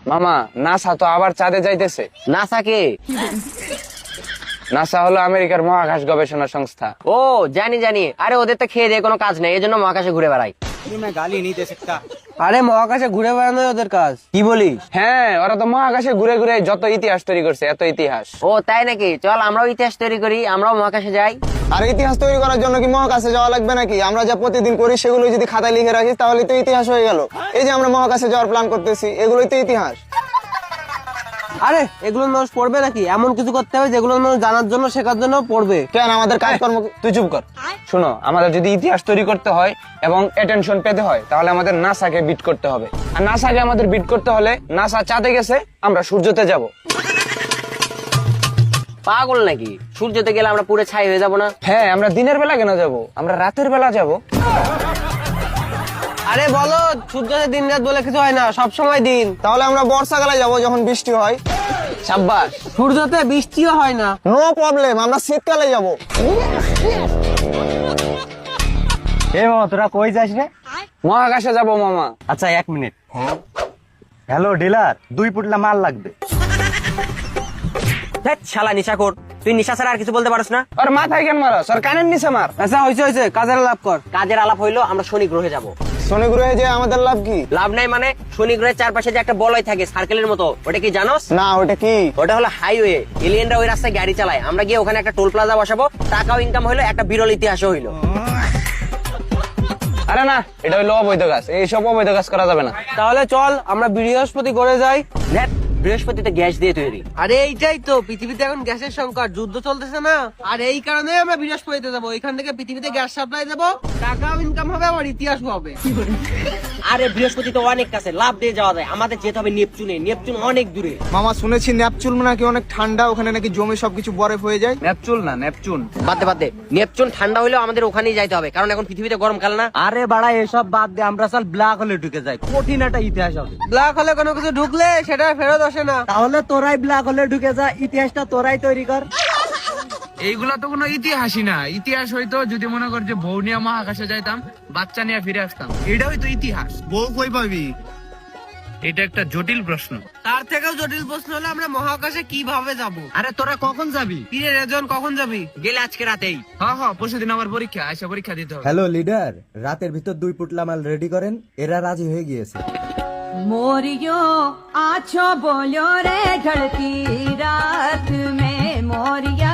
মামা নাসা তো আবার চাঁদে যাইতেছে। নাসা কে? নাসা হলো আমেরিকার মহাকাশ গবেষণা সংস্থা। ও জানি জানি, আরে ওদের তো খেয়ে দিয়ে কোনো কাজ নেই, এই জন্য মহাকাশে ঘুরে বেড়ায়। আরে মহাকাশে ঘুরে বেড়ানো ওদের কাজ, কি বলিস? হ্যাঁ, ওরা তো মহাকাশে ঘুরে ঘুরে যত ইতিহাস তৈরি করছে, এত ইতিহাস। ও তাই নাকি? চল আমরাও ইতিহাস তৈরি করি, আমরাও মহাকাশে যাই। আর ইতিহাস তৈরি করার জন্য কি মহাকাশে যাওয়া লাগবে নাকি? আমরা যা প্রতিদিন করি সেগুলো যদি খাতায় লিখে রাখিস তাহলে তো ইতিহাস হয়ে গেল। এই যে আমরা মহাকাশে যাওয়ার প্ল্যান করতেছি, এগুলোই তো ইতিহাস। আরে এগুলো মানুষ পড়বে নাকি? এমন কিছু করতে হবে যেগুলো মানুষ জানার জন্য, শেখার জন্য পড়বে। কেন আমাদের কাজকর্ম তুই চুপ কর। শোনো, আমাদের যদি ইতিহাস তৈরি করতে হয় এবং অ্যাটেনশন পেতে হয় তাহলে আমাদের নাসাকে বিট করতে হবে। আর নাসাকে আমাদের বিট করতে হলে নাসা চাঁদে গেছে, আমরা সূর্যতে যাব। পাগল নাকি? সূর্যতে গেলে আমরা পুরো ছাই হয়ে যাব না? হ্যাঁ, আমরা দিনের বেলা কেন যাব? আমরা রাতের বেলা যাব। আরে বলো, সূর্যতে দিন রাত বলে কিছু হয় না, সব সময় দিন। তাহলে আমরা বর্ষাকালে যাব যখন বৃষ্টি হয়। সাব্বাস। সূর্যতে বৃষ্টিও হয় না। নো প্রবলেম, আমরা শীতকালে যাব। এ মামা, তোরা কই যাস রে? মহাকাশে যাব মামা। আচ্ছা 1 মিনিট। হ্যালো ডিলার, 2 পুটলা মাল লাগবে। ধ্যাৎ, শালা নিশাখোর, তুই নিশা ছাড়া আর কিছু বলতে পারছ না? আর মাথায় কেন মারস? আর কানের নিচে মার। আচ্ছা হয়েছে, কাজের লাভ কর। কাজের আলাপ হইলো আমরা শনি গ্রহে যাব। শনি গ্রহে যে আমাদের লাভ কি? লাভ নাই মানে? শনি গ্রহের চারপাশে যে একটা বলয় থাকে সার্কেলের মতো, ওটা কি জানোস? না, ওটা কি? ওটা হলো হাইওয়ে। এলিয়েনরা ওই রাস্তায় গাড়ি চালায়, আমরা গিয়ে ওখানে একটা টোল প্লাজা বসাবো, টাকাও ইনকাম হইলো, একটা বিরল ইতিহাসও হইলো। আরে না, এটা হলো অবৈধ কাজ। এইসব অবৈধ কাজ করা যাবে না। তাহলে চল আমরা বৃহস্পতি করে যাই। ধ্যাৎ, বৃহস্পতিতে গ্যাস দিয়ে তৈরি। আরে এইটাই তো, পৃথিবীতে এখন গ্যাসের সংকট, যুদ্ধ চলতেছে না, আর এই কারণে আমরা বৃহস্পতিতে যাবো। এখান থেকে পৃথিবীতে গ্যাস সাপ্লাই দেবো, টাকাও ইনকাম হবে, আমার ইতিহাসও হবে। আরে বৃহস্পতি তো অনেক কাছে, লাভ দিয়ে যাওয়া যায়। আমাদের যেতে হবে নেপচুনে, নেপচুন অনেক দূরে। মামা শুনেছি নেপচুন নাকি অনেক ঠান্ডা, ওখানে নাকি জমে সবকিছু বরফ হয়ে যায়। নেপচুন না, নেপচুন। বাদ দে, নেপচুন ঠান্ডা হইলেও আমাদের ওখানেই যাইতে হবে, কারণ এখন পৃথিবীতে গরমকাল না। আরে বাড়া, এসব বাদ দে, আমরা চল ব্ল্যাক হোলে ঢুকে যাই, কঠিন একটা ইতিহাস হবে। ব্ল্যাক হলে কোনো কিছু ঢুকলে সেটা ফেরত আসে না। তাহলে তোরাই ব্ল্যাক হোলে ঢুকে যা, ইতিহাসটা তোরাই তৈরি কর। এইগুলা তো কোনো ইতিহাসই না। ইতিহাস হয়তো যদি মনে কর যে বউ নিয়ে মহাকাশে যাইতাম, বাচ্চা নিয়ে ফিরে আসতাম, এটা হয়তো ইতিহাস। বউ কই পাবি? এটা একটা জটিল প্রশ্ন। তার থেকেও জটিল প্রশ্ন হলো আমরা মহাকাশে কিভাবে যাব। আরে তোরা কখন যাবি? কিরে রেজন, কখন যাবি? গেলে আজকে রাতেই। হ্যাঁ, পরশুদিন আমার পরীক্ষা, আইসা পরীক্ষা দিতে হবে। হ্যালো লিডার, রাতের ভিতর 2 পুটলা মাল রেডি করেন, এরা রাজি হয়ে গিয়েছে। मोरियो आछो बोलो रे ढलती रात में मोरिया